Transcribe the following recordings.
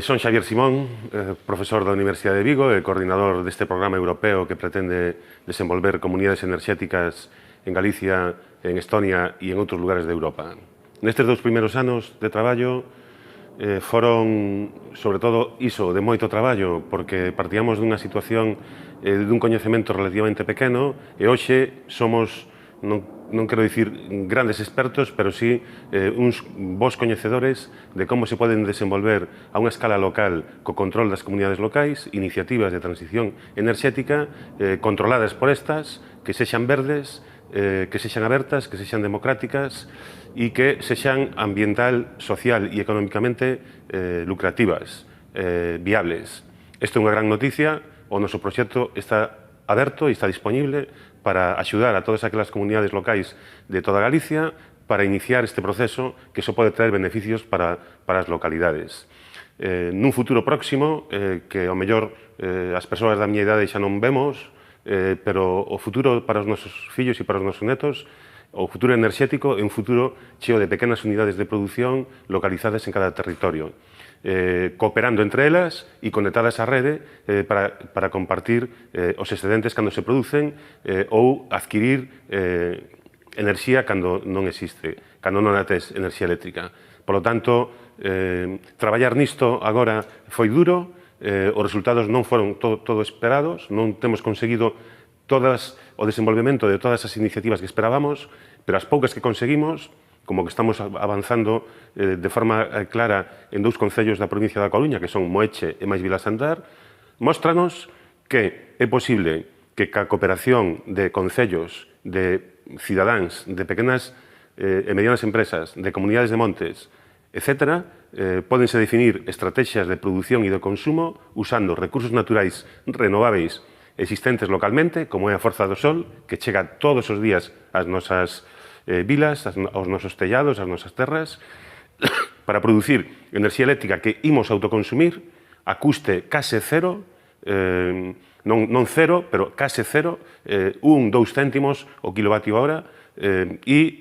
Son Xavier Simón, profesor da Universidade de Vigo e coordinador deste programa europeo que pretende desenvolver comunidades enerxéticas en Galicia, en Estonia e en outros lugares de Europa. Nestes 2 primeiros anos de traballo foron, sobre todo, iso de moito traballo, porque partíamos dunha situación dun coñecemento relativamente pequeno e hoxe somos, non quero dicir grandes expertos, pero sí uns bons coñecedores de como se poden desenvolver a unha escala local co control das comunidades locais iniciativas de transición enerxética controladas por estas, que sexan verdes, que sexan abertas, que sexan democráticas e que sexan ambiental, social e económicamente lucrativas, viables. Isto é unha gran noticia. O noso proxecto está aberto e está disponible para axudar a todas aquelas comunidades locais de toda Galicia para iniciar este proceso que só pode traer beneficios para as localidades. Nun futuro próximo, que ao mellor as persoas da miña idade xa non vemos, pero o futuro para os nosos fillos e para os nosos netos, o futuro enerxético é un futuro cheo de pequenas unidades de produción localizadas en cada territorio, cooperando entre elas e conectadas á rede para compartir os excedentes cando se producen ou adquirir enerxía cando non existe, cando non ates enerxía eléctrica. Por lo tanto, traballar nisto agora foi duro, os resultados non foron todo esperados, non temos conseguido o desenvolvemento de todas as iniciativas que esperábamos, pero as poucas que conseguimos, como que estamos avanzando de forma clara en 2 concellos da provincia da Coruña, que son Moeche e máis Vilasantar, móstranos que é posible que ca cooperación de concellos, de cidadáns, de pequenas e medianas empresas, de comunidades de montes, etc., pódense definir estrategias de produción e de consumo usando recursos naturais renováveis existentes localmente, como é a forza do sol, que chega todos os días ás nosas vilas, aos nosos tellados, ás nosas terras, para producir enerxía eléctrica que imos autoconsumir a custe case cero, non cero, pero case cero, 1, 2 céntimos o kilovatio hora, e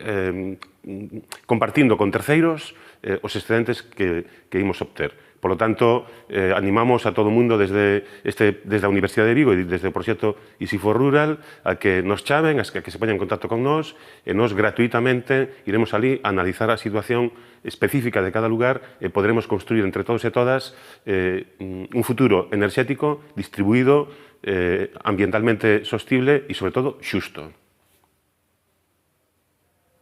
compartindo con terceiros os excedentes que imos obter. Por lo tanto, animamos a todo o mundo desde a Universidade de Vigo e desde o proxecto Easy for Rural a que nos chamen, a que se poñan en contacto con nós e nós gratuitamente iremos ali a analizar a situación específica de cada lugar e poderemos construir entre todos e todas un futuro enerxético distribuído, ambientalmente sostible e, sobre todo, xusto.